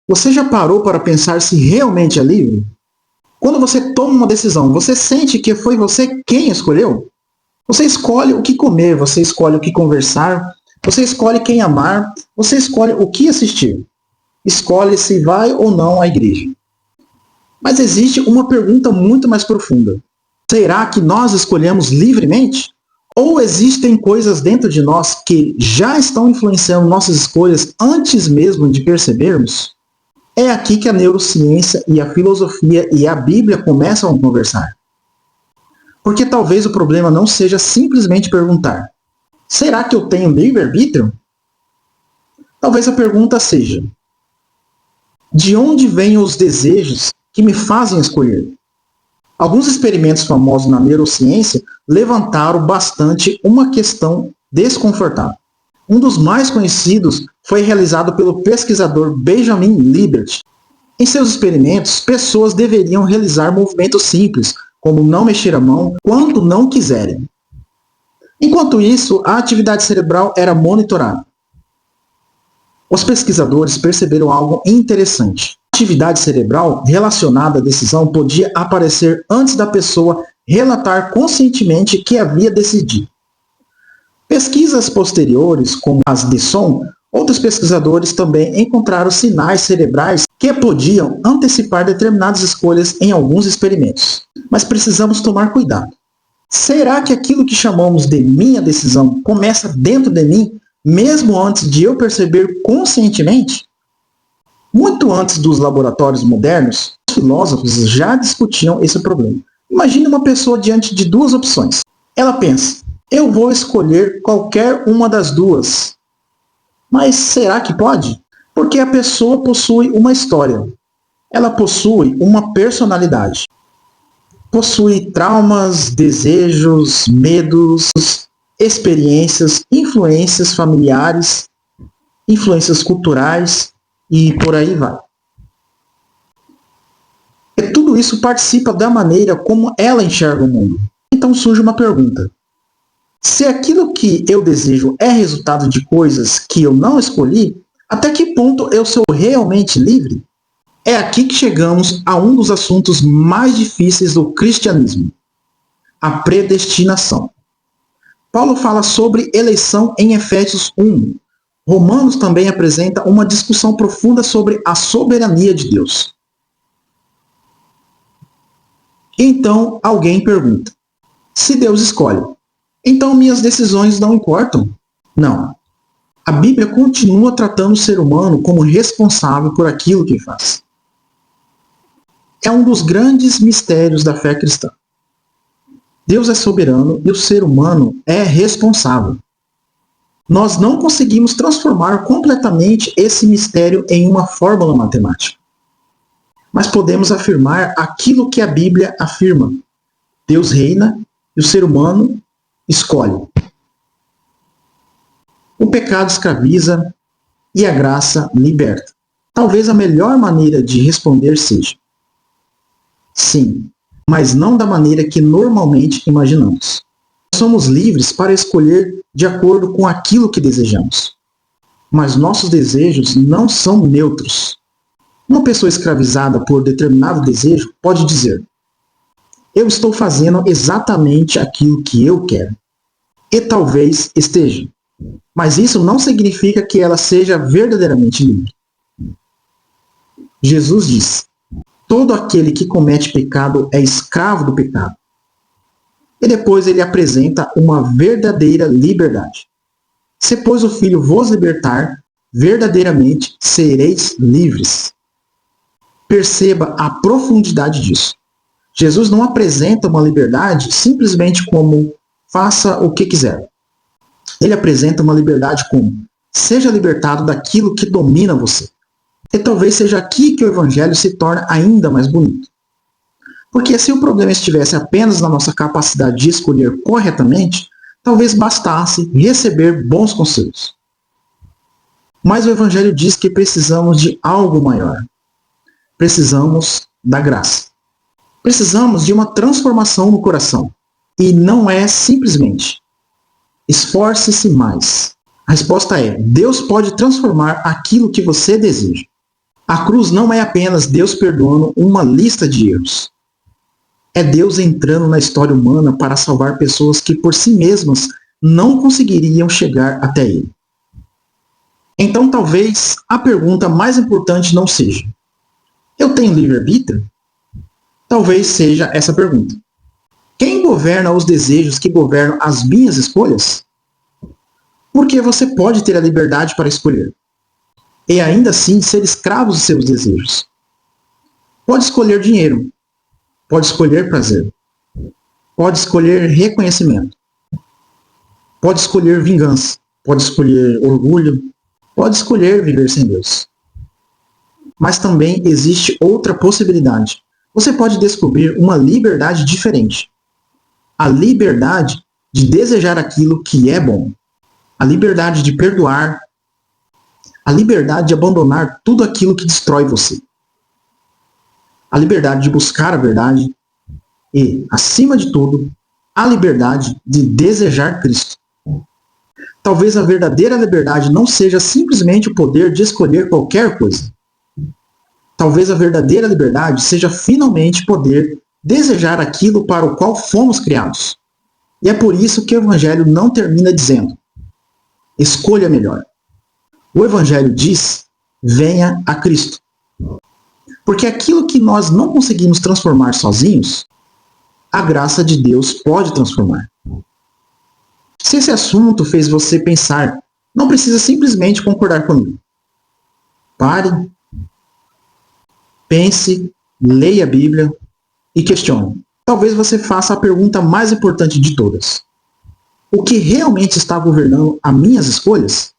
Você já parou para pensar se realmente é livre? Quando você toma uma decisão, você sente que foi você quem escolheu? Você escolhe o que comer, você escolhe o que conversar, você escolhe quem amar, você escolhe o que assistir. Escolhe se vai ou não à igreja. Mas existe uma pergunta muito mais profunda. Será que nós escolhemos livremente? Ou existem coisas dentro de nós que já estão influenciando nossas escolhas antes mesmo de percebermos? É aqui que a neurociência e a filosofia e a Bíblia começam a conversar. Porque talvez o problema não seja simplesmente perguntar: será que eu tenho livre-arbítrio? Talvez a pergunta seja: de onde vêm os desejos que me fazem escolher? Alguns experimentos famosos na neurociência levantaram bastante uma questão desconfortável. Um dos mais conhecidos foi realizado pelo pesquisador Benjamin Libet. Em seus experimentos, pessoas deveriam realizar movimentos simples, como não mexer a mão, quando não quiserem. Enquanto isso, a atividade cerebral era monitorada. Os pesquisadores perceberam algo interessante. A atividade cerebral relacionada à decisão podia aparecer antes da pessoa relatar conscientemente que havia decidido. Pesquisas posteriores, como as de som, outros pesquisadores também encontraram sinais cerebrais que podiam antecipar determinadas escolhas em alguns experimentos. Mas precisamos tomar cuidado. Será que aquilo que chamamos de minha decisão começa dentro de mim, mesmo antes de eu perceber conscientemente? Muito antes dos laboratórios modernos, os filósofos já discutiam esse problema. Imagine uma pessoa diante de duas opções. Ela pensa: eu vou escolher qualquer uma das duas. Mas será que pode? Porque a pessoa possui uma história. Ela possui uma personalidade. Possui traumas, desejos, medos, experiências, influências familiares, influências culturais e por aí vai. E tudo isso participa da maneira como ela enxerga o mundo. Então surge uma pergunta: se aquilo que eu desejo é resultado de coisas que eu não escolhi, até que ponto eu sou realmente livre? É aqui que chegamos a um dos assuntos mais difíceis do cristianismo: a predestinação. Paulo fala sobre eleição em Efésios 1. Romanos também apresenta uma discussão profunda sobre a soberania de Deus. Então alguém pergunta: se Deus escolhe, então minhas decisões não importam? Não. A Bíblia continua tratando o ser humano como responsável por aquilo que faz. É um dos grandes mistérios da fé cristã. Deus é soberano e o ser humano é responsável. Nós não conseguimos transformar completamente esse mistério em uma fórmula matemática. Mas podemos afirmar aquilo que a Bíblia afirma: Deus reina e o ser humano escolhe. O pecado escraviza e a graça liberta. Talvez a melhor maneira de responder seja: sim, mas não da maneira que normalmente imaginamos. Somos livres para escolher de acordo com aquilo que desejamos. Mas nossos desejos não são neutros. Uma pessoa escravizada por determinado desejo pode dizer: eu estou fazendo exatamente aquilo que eu quero. E talvez esteja. Mas isso não significa que ela seja verdadeiramente livre. Jesus diz: todo aquele que comete pecado é escravo do pecado. E depois ele apresenta uma verdadeira liberdade. Se, pois, o Filho vos libertar, verdadeiramente sereis livres. Perceba a profundidade disso. Jesus não apresenta uma liberdade simplesmente como faça o que quiser. Ele apresenta uma liberdade como: seja libertado daquilo que domina você. E talvez seja aqui que o Evangelho se torna ainda mais bonito. Porque se o problema estivesse apenas na nossa capacidade de escolher corretamente, talvez bastasse receber bons conselhos. Mas o Evangelho diz que precisamos de algo maior. Precisamos da graça. Precisamos de uma transformação no coração. E não é simplesmente: esforce-se mais. A resposta é: Deus pode transformar aquilo que você deseja. A cruz não é apenas Deus perdoando uma lista de erros. É Deus entrando na história humana para salvar pessoas que por si mesmas não conseguiriam chegar até Ele. Então talvez a pergunta mais importante não seja: eu tenho livre-arbítrio? Talvez seja essa pergunta: quem governa os desejos que governam as minhas escolhas? Porque você pode ter a liberdade para escolher, e ainda assim ser escravo dos seus desejos. Pode escolher dinheiro, pode escolher prazer, pode escolher reconhecimento, pode escolher vingança, pode escolher orgulho, pode escolher viver sem Deus. Mas também existe outra possibilidade. Você pode descobrir uma liberdade diferente. A liberdade de desejar aquilo que é bom. A liberdade de perdoar. A liberdade de abandonar tudo aquilo que destrói você. A liberdade de buscar a verdade. E, acima de tudo, a liberdade de desejar Cristo. Talvez a verdadeira liberdade não seja simplesmente o poder de escolher qualquer coisa. Talvez a verdadeira liberdade seja finalmente poder desejar aquilo para o qual fomos criados. E é por isso que o Evangelho não termina dizendo: escolha melhor. O Evangelho diz: venha a Cristo. Porque aquilo que nós não conseguimos transformar sozinhos, a graça de Deus pode transformar. Se esse assunto fez você pensar, não precisa simplesmente concordar comigo. Pare, pense, leia a Bíblia e questione. Talvez você faça a pergunta mais importante de todas: o que realmente está governando as minhas escolhas?